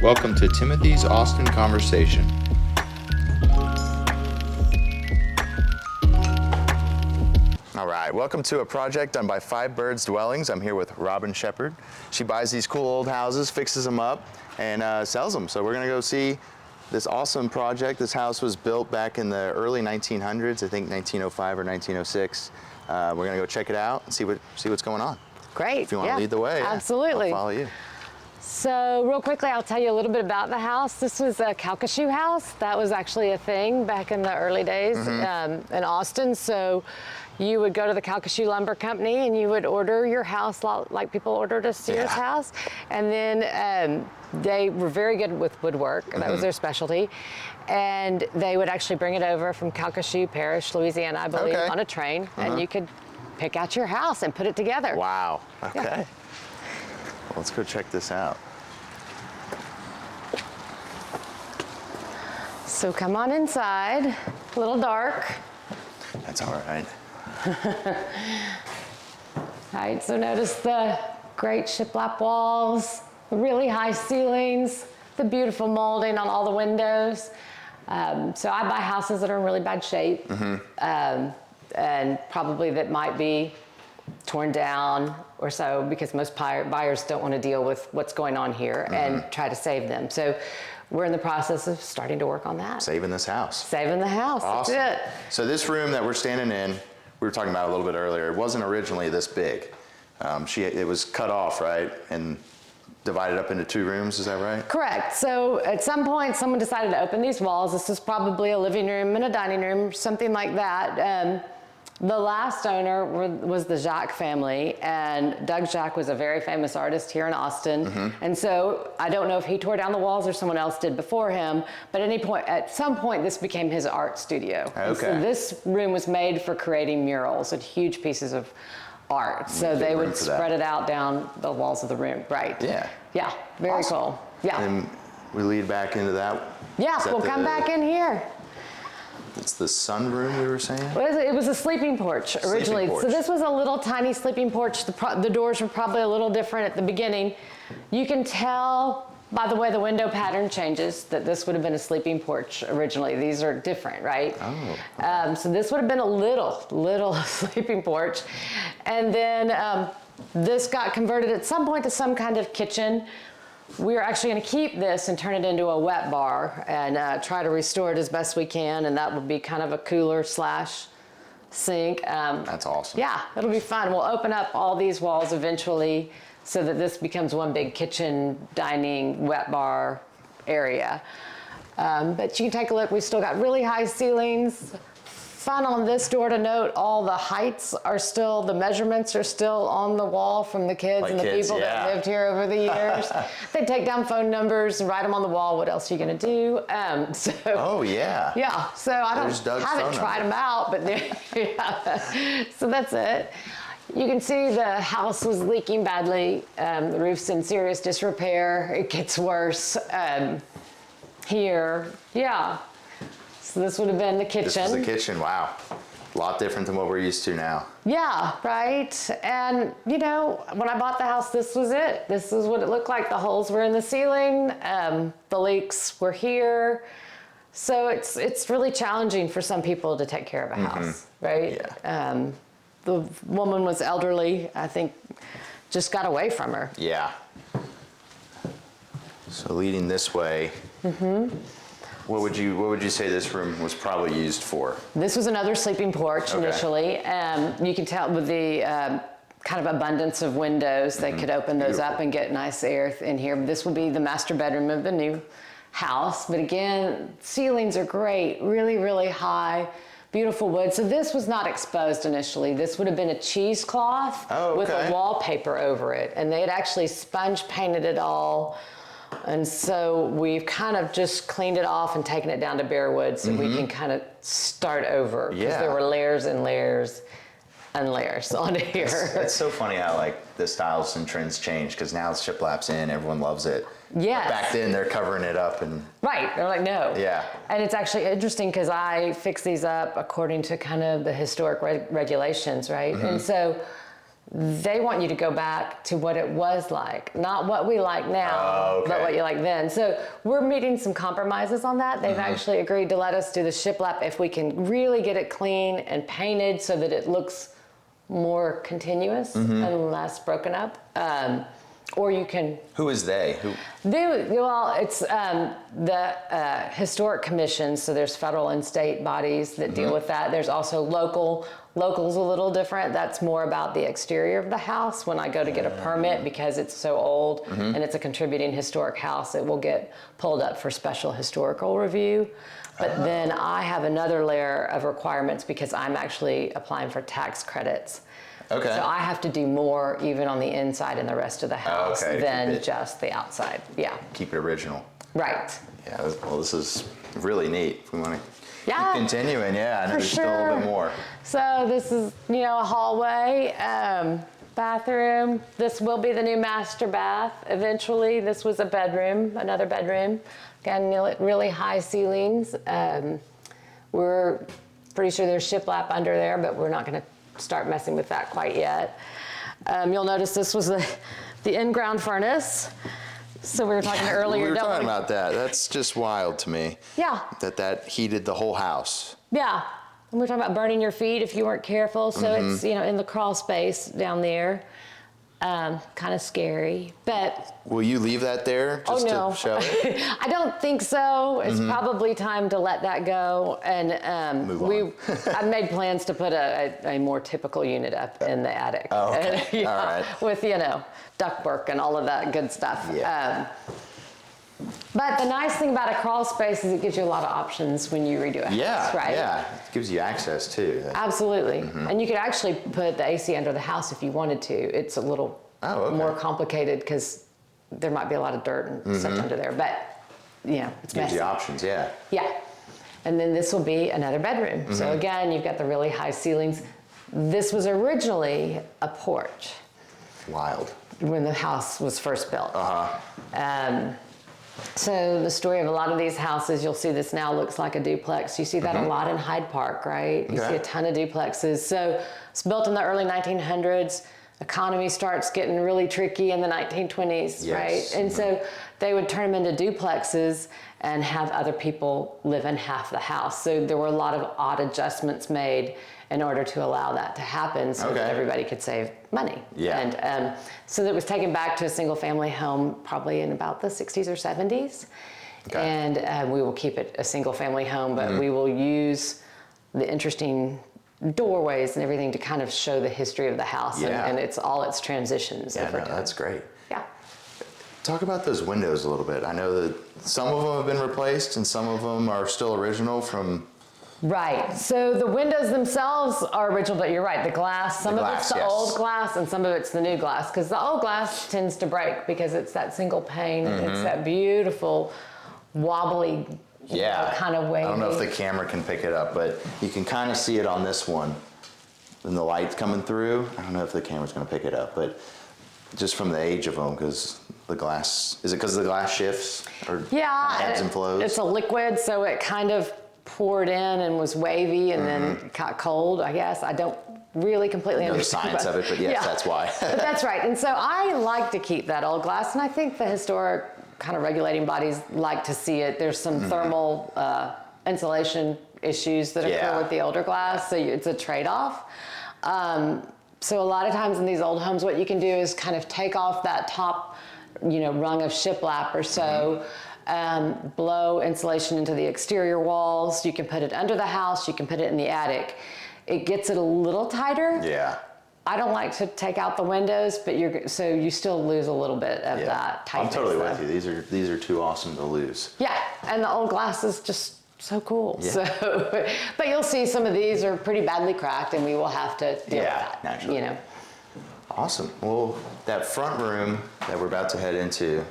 Welcome to Timothy's Austin Conversation. All right, welcome to a project done by Five Birds Dwellings. I'm here with Robin Shepard. She buys these cool old houses, fixes them up, and sells them. So we're gonna go see this awesome project. This house was built back in the early 1900s, I think 1905 or 1906. We're gonna go check it out and see what's going on. Great. If you want to lead the way, absolutely. I'll follow you. So real quickly, I'll tell you a little bit about the house. This was a calcasieu house. That was actually a thing back in the early days in Austin. So you would go to the Calcasieu Lumber Company and you would order your house like people ordered a Sears house. And then they were very good with woodwork. That was their specialty. And they would actually bring it over from Calcasieu Parish, Louisiana, I believe, on a train. And you could pick out your house and put it together. Wow. Okay. Yeah. Well, let's go check this out. So come on inside. A little dark. That's all right. All right, so notice the great shiplap walls, the really high ceilings, the beautiful molding on all the windows. So I buy houses that are in really bad shape, and probably that might be torn down or so, because most buyers don't want to deal with what's going on here and try to save them. So we're in the process of starting to work on that. Saving this house. Saving the house, Awesome. That's it. So this room that we're standing in, we were talking about a little bit earlier, it wasn't originally this big. It was cut off, right? And divided up into two rooms, is that right? Correct. So at some point, someone decided to open these walls. This is probably a living room and a dining room, something like that. The last owner was the Jacques family, and Doug Jacques was a very famous artist here in Austin. And so I don't know if he tore down the walls or someone else did before him, but at some point this became his art studio. Okay. So this room was made for creating murals and huge pieces of art. So they would spread it out down the walls of the room. Right. Yeah. Yeah. Very cool. Yeah. And we lead back into that. Yeah. We'll come back in here. It's the sunroom we were saying? It was a sleeping porch originally. Sleeping porch. So this was a little tiny sleeping porch. The doors were probably a little different at the beginning. You can tell by the way the window pattern changes that this would have been a sleeping porch originally. These are different, right? Oh. Okay. So this would have been a little sleeping porch. And then this got converted at some point to some kind of kitchen. We're actually going to keep this and turn it into a wet bar and try to restore it as best we can, and that will be kind of a cooler / sink. That's awesome. Yeah, it'll be fun. We'll open up all these walls eventually so that this becomes one big kitchen, dining, wet bar area. But you can take a look. We've still got really high ceilings. Fun on this door to note, all the heights are still, the measurements are still on the wall from the kids and the people that lived here over the years. They take down phone numbers and write them on the wall. What else are you going to do? Oh, yeah. Yeah, so I haven't tried them out, but yeah. So that's it. You can see the house was leaking badly. The roof's in serious disrepair. It gets worse here. Yeah. So this would have been the kitchen. This was the kitchen, wow. A lot different than what we're used to now. Yeah, right. And you know, when I bought the house, this was it. This is what it looked like. The holes were in the ceiling. The leaks were here. So it's really challenging for some people to take care of a house, right? Yeah. The woman was elderly, I think, just got away from her. Yeah. So leading this way, what would you say this room was probably used for? This was another sleeping porch initially. You can tell with the kind of abundance of windows, they could open those up and get nice air in here. This would be the master bedroom of the new house. But again, ceilings are great, really, really high, beautiful wood. So this was not exposed initially. This would have been a cheesecloth with a wallpaper over it. And they had actually sponge painted it all. And so we've kind of just cleaned it off and taken it down to bare wood so we can kind of start over. Because there were layers and layers and layers on here. It's so funny how like the styles and trends change, because now it's shiplap's in, everyone loves it. Yes. Back then they're covering it up and. Right, they're like, no. Yeah. And it's actually interesting because I fix these up according to kind of the historic regulations, right? And so they want you to go back to what it was like, not what we like now, Oh, okay. but what you like then. So we're meeting some compromises on that. They've actually agreed to let us do the shiplap if we can really get it clean and painted so that it looks more continuous and less broken up. Or you can... Who is they? Well, it's the historic commissions, so there's federal and state bodies that deal with that. There's also local. Local's a little different. That's more about the exterior of the house. When I go to get a permit, because it's so old and it's a contributing historic house, it will get pulled up for special historical review. But then I have another layer of requirements because I'm actually applying for tax credits. Okay. So I have to do more even on the inside and the rest of the house than just the outside. Yeah. Keep it original. Right. Yeah, well, this is really neat. If we want to keep Yeah, continuing, yeah, I know for there's still a little bit sure. more. So this is, a hallway, bathroom. This will be the new master bath eventually. This was a bedroom, another bedroom. Again, really high ceilings. We're pretty sure there's shiplap under there, but we're not going to start messing with that quite yet. You'll notice this was the in-ground furnace. So we were talking earlier. We were talking about that. That's just wild to me. Yeah. That heated the whole house. Yeah. And we're talking about burning your feet if you weren't careful. So it's, in the crawl space down there. Kind of scary, but... Will you leave that there just no. to show it? I don't think so. It's probably time to let that go. And Move on. I've made plans to put a more typical unit up in the attic. Oh, okay. All right. With, ductwork and all of that good stuff. Yeah. But the nice thing about a crawl space is it gives you a lot of options when you redo a house, right? Yeah, it gives you access too. Absolutely. And you could actually put the AC under the house if you wanted to. It's a little more complicated because there might be a lot of dirt and stuff under there, but it's Gives messy. you options, yeah. Yeah. And then this will be another bedroom. So again, you've got the really high ceilings. This was originally a porch Wild. when the house was first built. So the story of a lot of these houses, you'll see this now looks like a duplex. You see that a lot in Hyde Park, right? You see a ton of duplexes. So it's built in the early 1900s. Economy starts getting really tricky in the 1920s, right? And so they would turn them into duplexes and have other people live in half the house. So there were a lot of odd adjustments made in order to allow that to happen so that everybody could save money. Yeah. And so that was taken back to a single family home probably in about the 60s or 70s. Okay. And we will keep it a single family home, but we will use the interesting doorways and everything to kind of show the history of the house and it's all its transitions over time. That's great. Yeah. Talk about those windows a little bit. I know that some of them have been replaced and some of them are still original from... Right. So the windows themselves are original, but you're right. The glass, some of it's the old glass and some of it's the new glass, because the old glass tends to break because it's that single pane. It's that beautiful, wobbly, kind of wavy. I don't know if the camera can pick it up, but you can kind of see it on this one. And the light's coming through. I don't know if the camera's going to pick it up, but just from the age of them, because the glass, is it because the glass shifts or ebbs and flows? It's a liquid, so it kind of poured in and was wavy and then got cold, I guess. I don't really completely understand the science of it, but yes, that's why. But that's right. And so I like to keep that old glass, and I think the historic kind of regulating bodies like to see it. There's some thermal insulation issues that occur with the older glass, so it's a trade-off. So a lot of times in these old homes, what you can do is kind of take off that top, rung of shiplap or so, blow insulation into the exterior walls. You can put it under the house. You can put it in the attic. It gets it a little tighter. Yeah. I don't like to take out the windows, but so you still lose a little bit of that tightness. I'm totally with you. These are too awesome to lose. Yeah, and the old glass is just so cool. Yeah. So, but you'll see some of these are pretty badly cracked, and we will have to deal with that. Naturally. Awesome. Well, that front room that we're about to head into,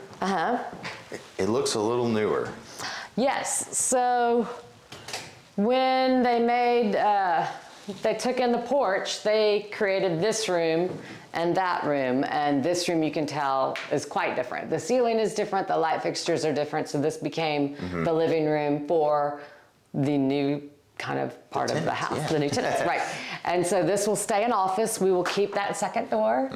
it looks a little newer. Yes. So when they made, they took in the porch, they created this room and that room. And this room, you can tell, is quite different. The ceiling is different. The light fixtures are different. So this became the living room for the new kind of part of the house, yeah. the new tenants, right? And so this will stay an office. We will keep that second door,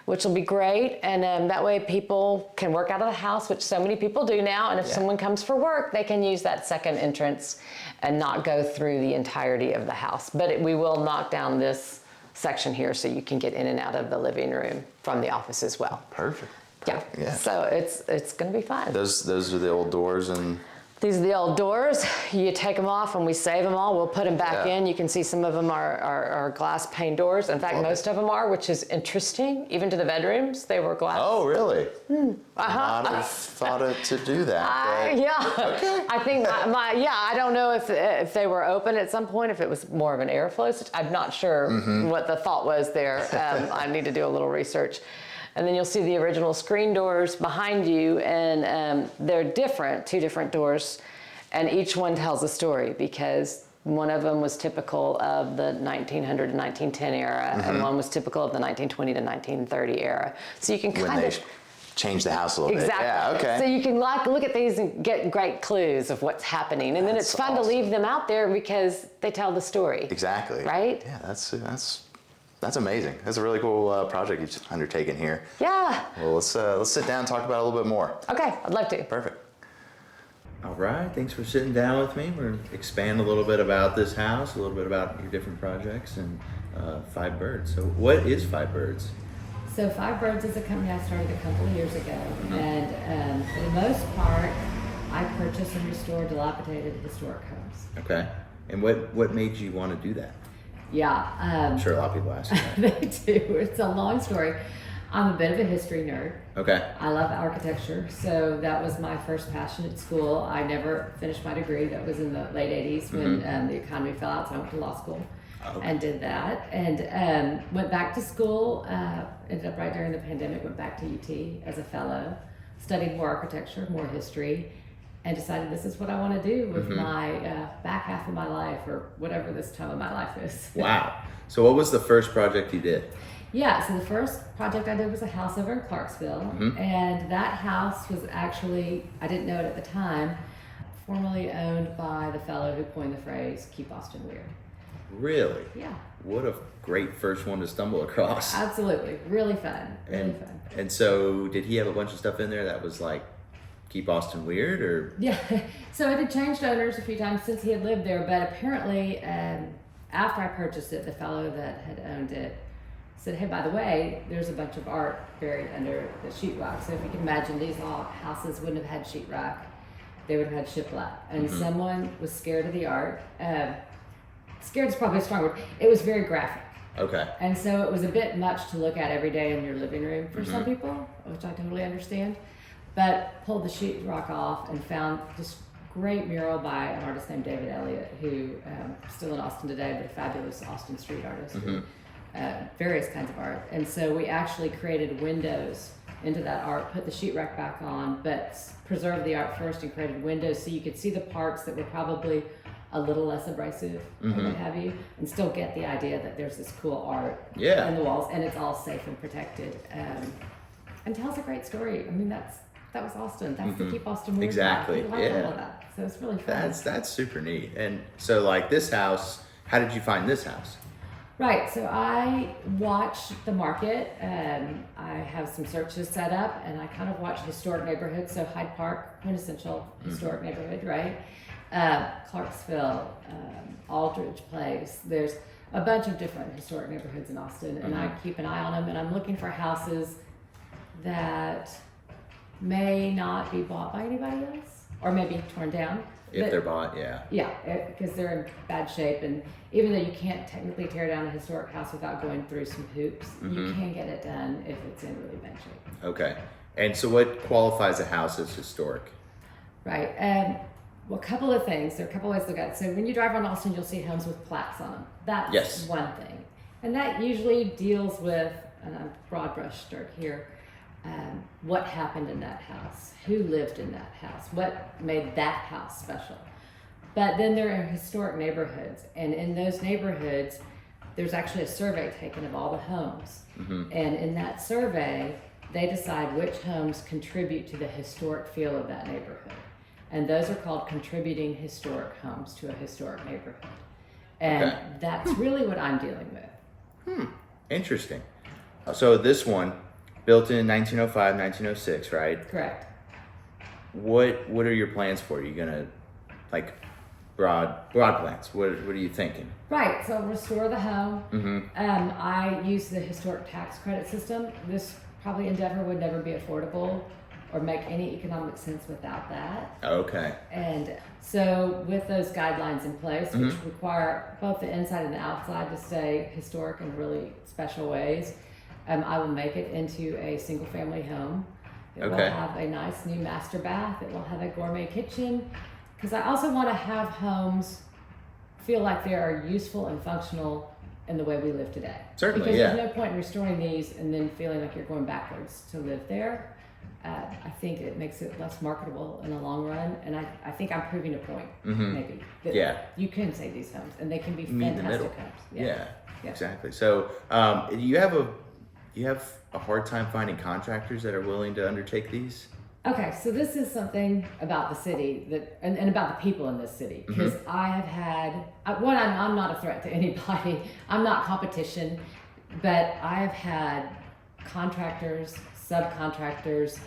which will be great. And that way people can work out of the house, which so many people do now. And if someone comes for work, they can use that second entrance and not go through the entirety of the house. But we will knock down this section here so you can get in and out of the living room from the office as well. Perfect. Yeah. So it's going to be fun. Those are the old doors and. These are the old doors. You take them off and we save them all. We'll put them back in. You can see some of them are glass pane doors. In fact, most of them are, which is interesting. Even to the bedrooms, they were glass. Oh, really? Not have thought it to do that. Yeah. I think I don't know if they were open at some point, if it was more of an airflow. I'm not sure what the thought was there. I need to do a little research. And then you'll see the original screen doors behind you, and they're different, 2 different doors, and each one tells a story because one of them was typical of the 1900 to 1910 era, and one was typical of the 1920 to 1930 era. So you can kind of change the house a little bit. Yeah, okay. So you can look at these and get great clues of what's happening, and then it's fun to leave them out there because they tell the story. Exactly. Right? Yeah, that's amazing. That's a really cool project you've undertaken here. Yeah. Well, let's sit down and talk about it a little bit more. Okay, I'd love to. Perfect. All right, thanks for sitting down with me. We're going to expand a little bit about this house, a little bit about your different projects, and Five Birds. So what is Five Birds? So Five Birds is a company I started a couple of years ago, and for the most part, I purchase and restore dilapidated historic homes. Okay, and what made you want to do that? Yeah. I'm sure a lot of people ask that. They do. It's a long story. I'm a bit of a history nerd. Okay. I love architecture, so that was my first passion at school. I never finished my degree. That was in the late 80s when the economy fell out, so I went to law school and did that. And went back to school, ended up right during the pandemic, went back to UT as a fellow, studied more architecture, more history, and decided this is what I want to do with my back half of my life, or whatever this time of my life is. Wow. So what was the first project you did? Yeah, so the first project I did was a house over in Clarksville, and that house was actually, I didn't know it at the time, formerly owned by the fellow who coined the phrase, "Keep Austin Weird." Really? Yeah. What a great first one to stumble across. Absolutely. Really fun. Really fun. And so did he have a bunch of stuff in there that was like, "Keep Austin Weird," or? Yeah, so it had changed owners a few times since he had lived there, but apparently after I purchased it, the fellow that had owned it said, "Hey, by the way, there's a bunch of art buried under the sheetrock." So if you can imagine, these all houses wouldn't have had sheetrock; they would have had shiplap. And someone was scared of the art. Scared is probably a strong word. It was very graphic. Okay. And so it was a bit much to look at every day in your living room for some people, which I totally understand. But pulled the sheetrock off and found this great mural by an artist named David Elliott, who still in Austin today, but a fabulous Austin street artist. Various kinds of art. And so we actually created windows into that art, put the sheetrock back on, but preserved the art first and created windows so you could see the parts that were probably a little less abrasive or what have you, and still get the idea that there's this cool art in the walls, and it's all safe and protected, and tells a great story. I mean, that was Austin. That's the Keep Austin Weird. Exactly. All of that. So it's really fun. That's super neat. And so, like, this house, how did you find this house? Right, so I watch the market. I have some searches set up, and I kind of watch historic neighborhoods. So Hyde Park, quintessential historic neighborhood, right? Clarksville, Aldridge Place. There's a bunch of different historic neighborhoods in Austin, and I keep an eye on them. And I'm looking for houses that may not be bought by anybody else, or maybe torn down. If they're bought, yeah. Yeah, because they're in bad shape, and even though you can't technically tear down a historic house without going through some hoops, you can get it done if it's in really bad shape. Okay. And so what qualifies a house as historic? Right. Well, a couple of things. There are a couple ways to look at it. So when you drive around Austin, you'll see homes with plaques on them. That's one thing. And that usually deals with, and I'm broad brush stroke here, what happened in that house, who lived in that house, what made that house special. But then there are historic neighborhoods, and in those neighborhoods, there's actually a survey taken of all the homes. And in that survey, they decide which homes contribute to the historic feel of that neighborhood. And those are called contributing historic homes to a historic neighborhood. And Okay. that's really what I'm dealing with. Interesting. So this one, built in 1905, 1906, right? Correct. What are your plans for? Are you gonna like broad plans? What are you thinking? Right, so restore the home. I use the historic tax credit system. This probably endeavor would never be affordable or make any economic sense without that. Okay. And so with those guidelines in place, which require both the inside and the outside to stay historic in really special ways, I will make it into a single family home. It will Okay. have a nice new master bath. It will have a gourmet kitchen. Because I also want to have homes feel like they are useful and functional in the way we live today. Certainly, because yeah. there's no point in restoring these and then feeling like you're going backwards to live there. I think it makes it less marketable in the long run, and I think I'm proving a point, maybe. That Yeah. you can save these homes, and they can be Meet in the fantastic middle. homes. Yeah. Yeah. Exactly. So, you have a hard time finding contractors that are willing to undertake these? Okay, so this is something about the city that, and about the people in this city, because I have had, I'm not a threat to anybody. I'm not competition, but I have had contractors, subcontractors.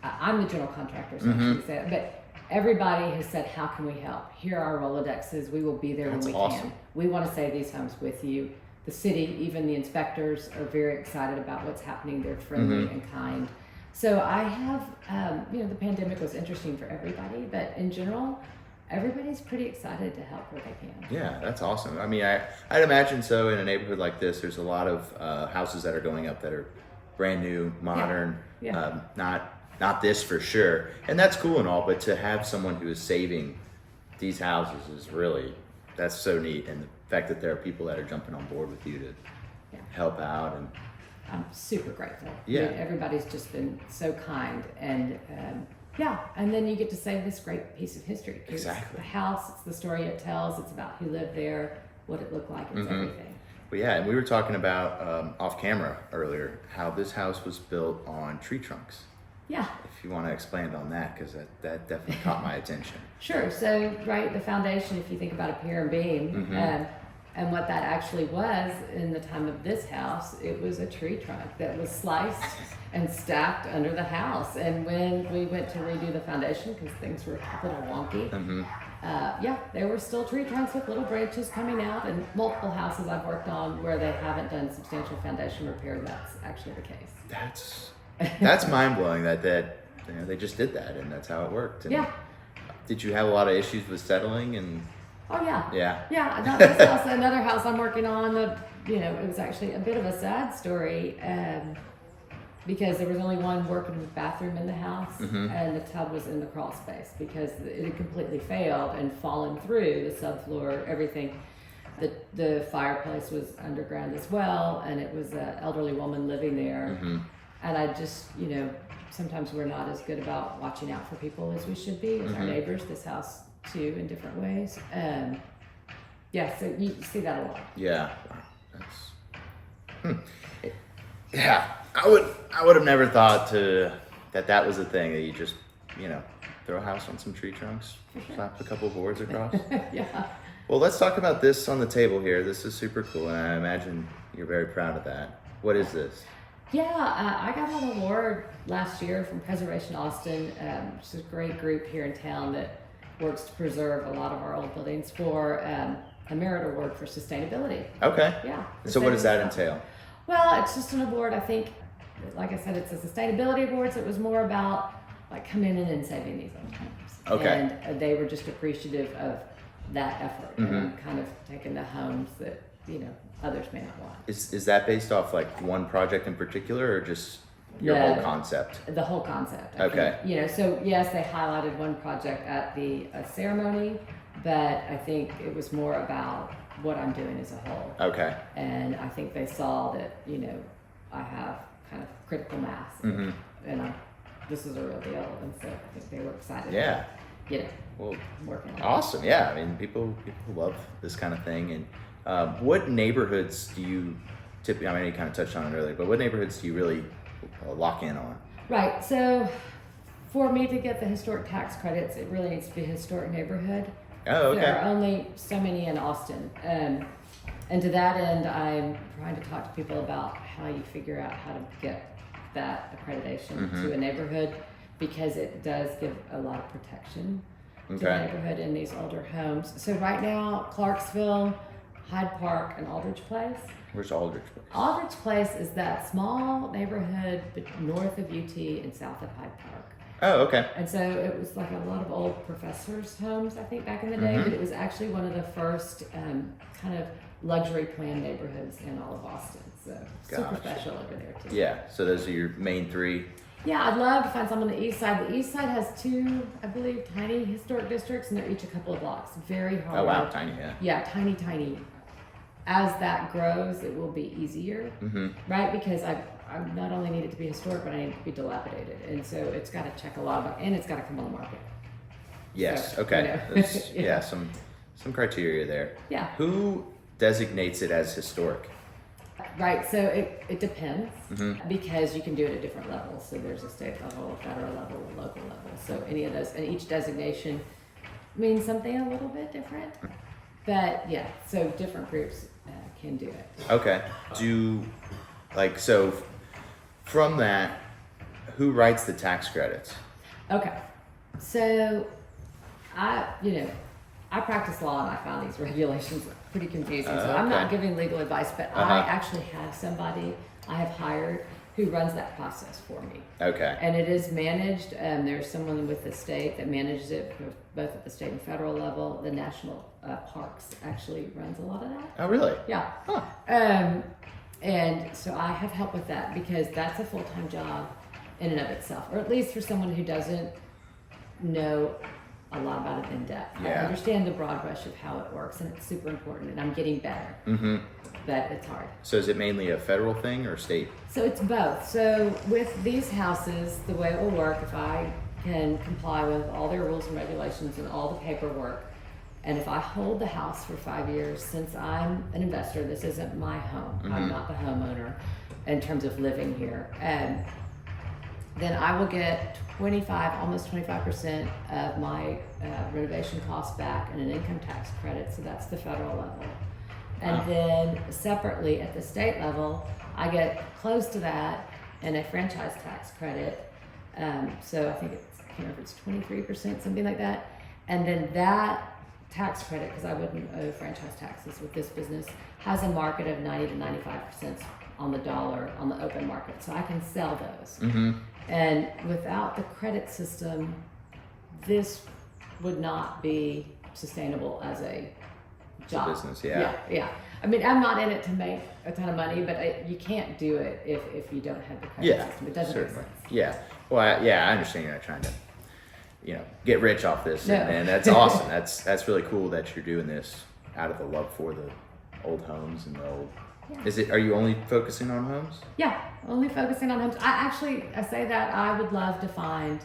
I'm the general contractor, so I shouldn't say it, but everybody has said, how can we help? Here are our Rolodexes. We will be there That's when we awesome. can. We want to save these homes with you. The city, even the inspectors, are very excited about what's happening. They're friendly and kind. So I have, the pandemic was interesting for everybody, but in general, everybody's pretty excited to help where they can. Yeah, that's awesome. I mean, I'd imagine so in a neighborhood like this. There's a lot of houses that are going up that are brand new, modern. Yeah. Not this for sure, and that's cool and all. But to have someone who is saving these houses is really, that's so neat. And the fact that there are people that are jumping on board with you to help out and. I'm super grateful. Yeah. I mean, everybody's just been so kind, and and then you get to save this great piece of history. 'Cause Exactly. The house, it's the story it tells. It's about who lived there, what it looked like. It's everything. Well, yeah, and we were talking about off camera earlier how this house was built on tree trunks. Yeah. If you want to expand on that, because that definitely caught my attention. Sure. So, right, the foundation, if you think about a pier and beam, and what that actually was in the time of this house, it was a tree trunk that was sliced and stacked under the house. And when we went to redo the foundation, because things were a little wonky, there were still tree trunks with little branches coming out. And multiple houses I've worked on where they haven't done substantial foundation repair, that's actually the case. That's mind blowing that they just did that and that's how it worked. And Yeah. Did you have a lot of issues with settling and? Oh yeah. Yeah. Yeah. Not this house. Another house I'm working on. It was actually a bit of a sad story because there was only one working bathroom in the house, and the tub was in the crawl space because it had completely failed and fallen through the subfloor. Everything. The fireplace was underground as well, and it was an elderly woman living there. And I just, sometimes we're not as good about watching out for people as we should be as our neighbors. This house too, in different ways. So you see that a lot. Yeah. Yeah. I would have never thought that was a thing that you just, throw a house on some tree trunks, slap a couple boards across. Yeah. Well, let's talk about this on the table here. This is super cool, and I imagine you're very proud of that. What is this? Yeah, I got an award last year from Preservation Austin, which is a great group here in town that works to preserve a lot of our old buildings for a merit award for sustainability. Okay. Yeah. So what does that Sustainability. entail? Well, it's just an award. I think, like I said, it's a sustainability award, so it was more about like coming in and saving these old homes. Okay. And they were just appreciative of that effort and kind of taking the homes that, others may not want. Is that based off like one project in particular or just your whole concept? The whole concept. I Okay. think. So yes, they highlighted one project at the ceremony, but I think it was more about what I'm doing as a whole. Okay. And I think they saw that, I have kind of critical mass, and this is a real deal, and so I think they were excited. Yeah. Well, Well, working on it. awesome. Yeah. I mean, people love this kind of thing. And what neighborhoods do you typically, I mean, you kind of touched on it earlier, but what neighborhoods do you really lock in on? Right. So for me to get the historic tax credits, it really needs to be a historic neighborhood. Oh, okay. There are only so many in Austin. And to that end, I'm trying to talk to people about how you figure out how to get that accreditation to a neighborhood, because it does give a lot of protection to the neighborhood in these older homes. So right now, Clarksville, Hyde Park, and Aldrich Place. Where's Aldrich Place? Aldrich Place is that small neighborhood north of UT and south of Hyde Park. Oh, okay. And so it was like a lot of old professors' homes, I think, back in the day, but it was actually one of the first kind of luxury planned neighborhoods in all of Austin. So super Gotcha. special over there, too. Yeah, so those are your main three. Yeah, I'd love to find some on the east side. The east side has two, I believe, tiny historic districts, and they're each a couple of blocks. Very hard. Oh, wow, tiny, yeah. Yeah, tiny, tiny. As that grows, it will be easier, right? Because I not only need it to be historic, but I need it to be dilapidated. And so it's got to check a lot of, and it's got to come on the market. Yes, So, okay. you know. There's- Yeah. yeah, some criteria there. Yeah. Who designates it as historic? Right, so it depends because you can do it at different levels. So there's a state level, a federal level, a local level. So any of those, and each designation means something a little bit different. But yeah, so different groups can do it. Okay. So from that, who writes the tax credits? Okay, so I practice law and I found these regulations pretty confusing. So I'm not Okay. giving legal advice, but I actually have somebody I have hired who runs that process for me. Okay. And it is managed, there's someone with the state that manages it both at the state and federal level. The National Parks actually runs a lot of that. Oh, really? Yeah. Huh. And so I have help with that because that's a full-time job in and of itself, or at least for someone who doesn't know a lot about it in depth. I Yeah. understand the broad brush of how it works, and it's super important, and I'm getting better. But it's hard. So is it mainly a federal thing or state? So it's both. So with these houses, the way it will work, if I can comply with all their rules and regulations and all the paperwork, and if I hold the house for 5 years, since I'm an investor, this isn't my home. I'm not the homeowner in terms of living here. And then I will get 25% of my renovation costs back and an income tax credit. So that's the federal level. And then separately at the state level, I get close to that and a franchise tax credit. So I think I can't remember if it's 23%, something like that. And then that tax credit, because I wouldn't owe franchise taxes with this business, has a market of 90 to 95% on the dollar on the open market. So I can sell those. And without the credit system, this would not be sustainable as a job. business, yeah. Yeah. I mean, I'm not in it to make a ton of money, but you can't do it if you don't have the credit Yeah, system. It doesn't certainly. make sense. Yeah. Well, I understand you're not trying to, get rich off this, No. and that's awesome. That's really cool that you're doing this out of the love for the old homes and the old. Yeah. Are you only focusing on homes? Yeah, only focusing on homes. I say that I would love to find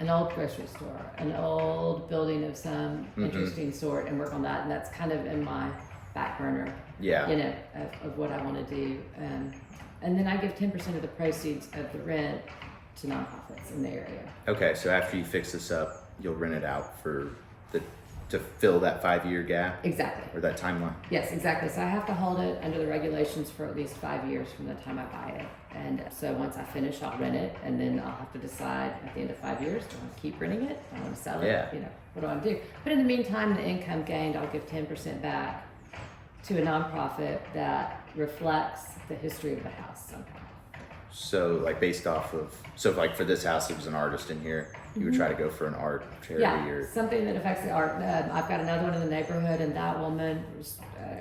an old grocery store, an old building of some interesting sort, and work on that. And that's kind of in my back burner. Yeah. Of what I want to do. And then I give 10% of the proceeds of the rent to nonprofits in the area. Okay, so after you fix this up, you'll rent it out to fill that 5-year gap Exactly. or that timeline. Yes, exactly. So I have to hold it under the regulations for at least 5 years from the time I buy it. And so once I finish, I'll rent it, and then I'll have to decide at the end of 5 years, do I want to keep renting it? Do I want to sell it? Yeah. What do I want to do? But in the meantime, the income gained, I'll give 10% back to a nonprofit that reflects the history of the house somehow. So based off of, for this house, it was an artist in here. You would try to go for an art charity Yeah, or. something that affects the art. I've got another one in the neighborhood, and that woman,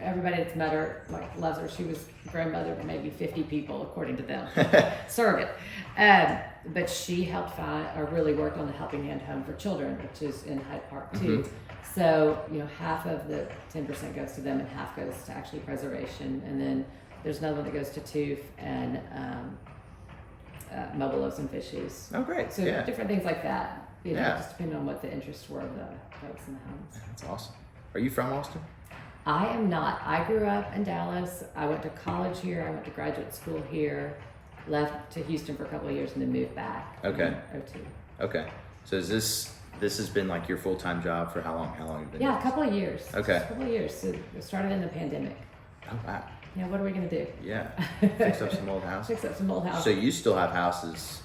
everybody that's met her loves her. She was grandmother to maybe 50 people, according to them. Surrogate. But she helped find, or really worked on the Helping Hand Home for Children, which is in Hyde Park too. So, half of the 10% goes to them and half goes to actually preservation. And then there's another one that goes to TOOF and Mobile Loaves and Fishies. Oh, great. So yeah. different things like that, Yeah. just depending on what the interests were of the folks in the homes. That's awesome. Are you from Austin? I am not. I grew up in Dallas. I went to college here. I went to graduate school here. Left to Houston for a couple of years and then moved back. Okay. In 02. Okay. So is this this has been like your full-time job for how long? How long have you been Yeah, doing a couple of years. Okay. Just a couple of years. So it started in the pandemic. this? Oh, wow. Yeah, what are we gonna do? Yeah. Fix up some old houses. Fix up some old houses. So you still have houses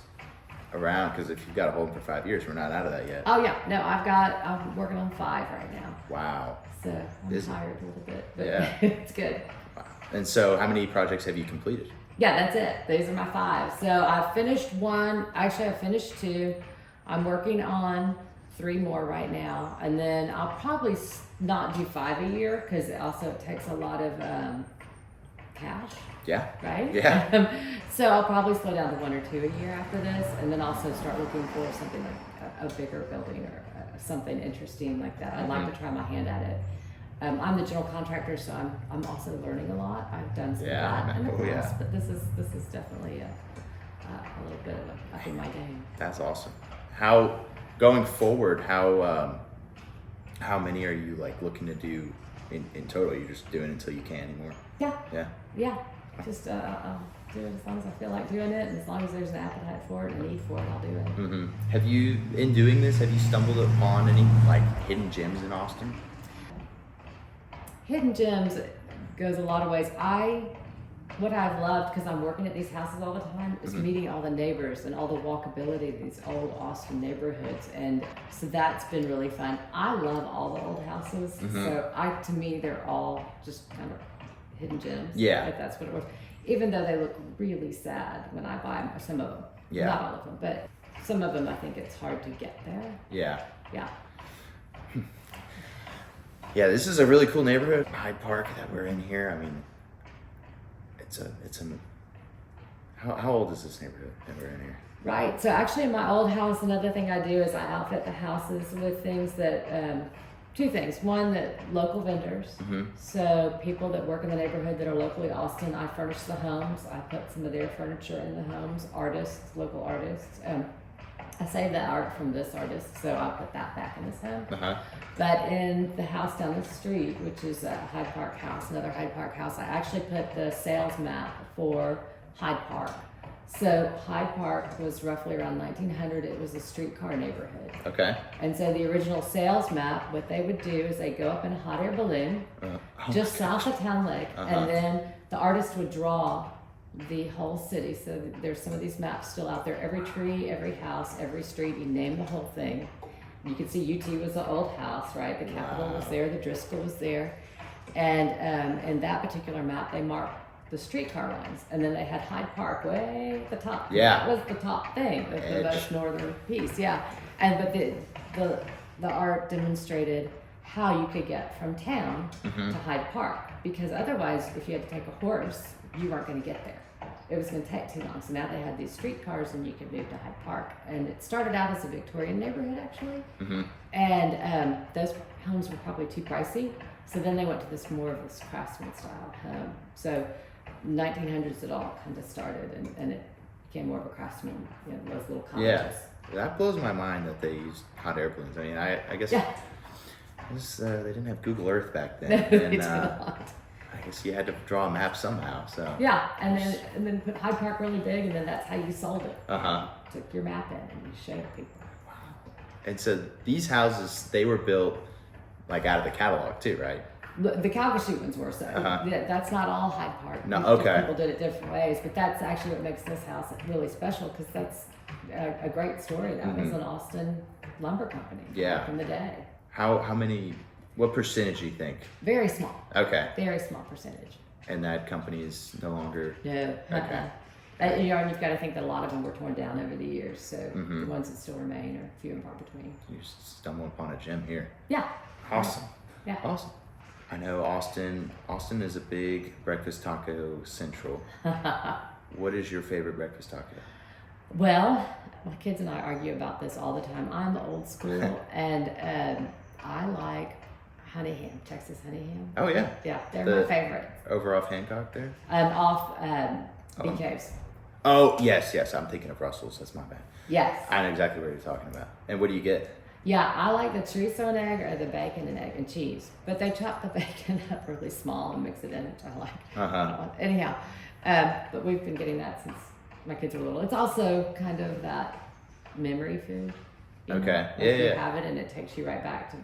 around, because if you've got to hold them for 5 years, we're not out of that yet. Oh yeah, no, I'm working on 5 right now. Wow. So I'm Is- tired a little bit, but Yeah. it's good. Wow. And so how many projects have you completed? Yeah, that's it. These are my 5. So I finished 1. Actually, I finished 2. I'm working on 3 more right now, and then I'll probably not do 5 a year because it takes a lot of cash, Yeah. right? Yeah. So I'll probably slow down to 1 or 2 a year after this, and then also start looking for something like a bigger building or something interesting like that. I'd like to try my hand at it. I'm the general contractor, so I'm also learning a lot. I've done some of that in the past, Yeah. but this is definitely a little bit of up in my game. That's awesome. How, going forward, how many are you like looking to do in total? You're just doing it until you can't anymore? Yeah, Yeah. yeah. Just I'll do it as long as I feel like doing it, and as long as there's an appetite for it and a need for it, I'll do it. Mm-hmm. Have you, in doing this, have you stumbled upon any like hidden gems in Austin? Hidden gems goes a lot of ways. What I've loved, because I'm working at these houses all the time, is meeting all the neighbors and all the walkability of these old Austin neighborhoods, and so that's been really fun. I love all the old houses, so to me they're all just kind of hidden gems. Yeah. If that's what it was. Even though they look really sad when I buy them, some of them. Yeah. Not all of them, but some of them I think it's hard to get there. Yeah. Yeah. Yeah, this is a really cool neighborhood, Hyde Park, that we're in here. I mean, how old is this neighborhood that we're in here? Right. So actually, in my old house, another thing I do is I outfit the houses with things that, 2 things. One, that local vendors. So people that work in the neighborhood that are locally Austin, I furnish the homes. I put some of their furniture in the homes. Artists, local artists. I saved the art from this artist, so I'll put that back in this home. But in the house down the street, which is a Hyde Park house, another Hyde Park house, I actually put the sales map for Hyde Park. So Hyde Park was roughly around 1900. It was a streetcar neighborhood. Okay. And so the original sales map, what they would do is they go up in a hot air balloon just south of Town Lake, and then the artist would draw the whole city. So there's some of these maps still out there. Every tree, every house, every street, you name the whole thing. You can see UT was the old house, right? The Capitol was there, the Driscoll was there. And in that particular map, they marked the streetcar lines. And then they had Hyde Park way at the top. Yeah. That was the top thing, the most northern piece, yeah. But the art demonstrated how you could get from town to Hyde Park. Because otherwise, if you had to take a horse, you weren't going to get there. It was going to take too long. So now they had these streetcars and you could move to Hyde Park. And it started out as a Victorian neighborhood, actually. And those homes were probably too pricey. So then they went to this more of this craftsman style home. So 1900s it all kind of started, and it became more of a craftsman, those little cottages. Yeah. That blows my mind that they used hot air balloons. I mean, I guess Yeah. they didn't have Google Earth back then. They And, did not. I guess you had to draw a map somehow. So. Yeah, and then put Hyde Park really big, and then that's how you sold it. Took your map in and you showed people. And so these houses, they were built like out of the catalog too, right? The Calgary ones were so. Yeah, that's not all Hyde Park. No, Different okay. People did it different ways, but that's actually what makes this house really special, because that's a great story. That was an Austin lumber company back in the day. How many? What percentage do you think? Very small. Okay. Very small percentage. And that company is no longer. No. Okay. And you've got to think that a lot of them were torn down over the years, so the ones that still remain are few and far between. You stumble upon a gem here. Yeah. Awesome. Yeah. Awesome. I know Austin is a big breakfast taco central. What is your favorite breakfast taco? Well, my kids and I argue about this all the time. I'm old school, and I like honey ham, Texas honey ham. Oh yeah. Yeah, they're my favorite. Over off Hancock there? Off Bee Caves. Oh yes, I'm thinking of Russell's. That's my bad. Yes. I know exactly what you're talking about. And what do you get? Yeah, I like the chorizo and egg or the bacon and egg and cheese. But they chop the bacon up really small and mix it in, which I like. Anyhow, but we've been getting that since my kids were little. It's also kind of that memory food. You know, Okay. if you Yeah. have it, and it takes you right back to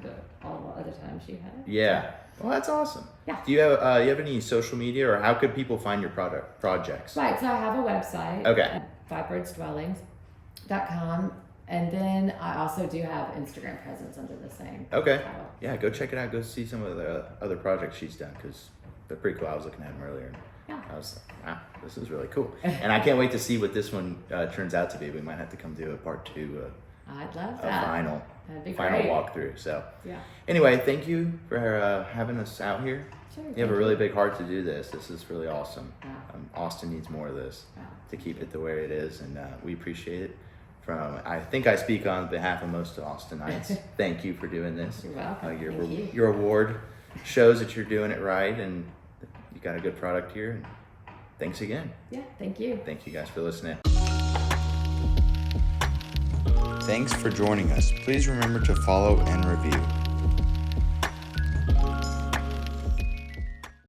all the other times you had it. Yeah. Well, that's awesome. Yeah. Do you have any social media, or how could people find your projects? Right, so I have a website. Okay. FiveBirdsDwellings.com. And then I also do have Instagram presence under the same Okay. title. Yeah, go check it out. Go see some of the other projects she's done, because they're pretty cool. I was looking at them earlier. Yeah. I was like, wow, this is really cool. And I can't wait to see what this one turns out to be. We might have to come do a part 2, I'd love a that. final That'd be final great. walkthrough. So Yeah. anyway, thank you for having us out here. Sure, You have thank a really you. big heart to do this. This is really awesome. Yeah. Austin needs more of this Yeah. to keep it the way it is, and we appreciate it. I think I speak on behalf of most Austinites. Thank you for doing this. You're welcome. Your, Thank you. your award shows that you're doing it right, and you got a good product here. And thanks again. Yeah, thank you. Thank you guys for listening. Thanks for joining us. Please remember to follow and review.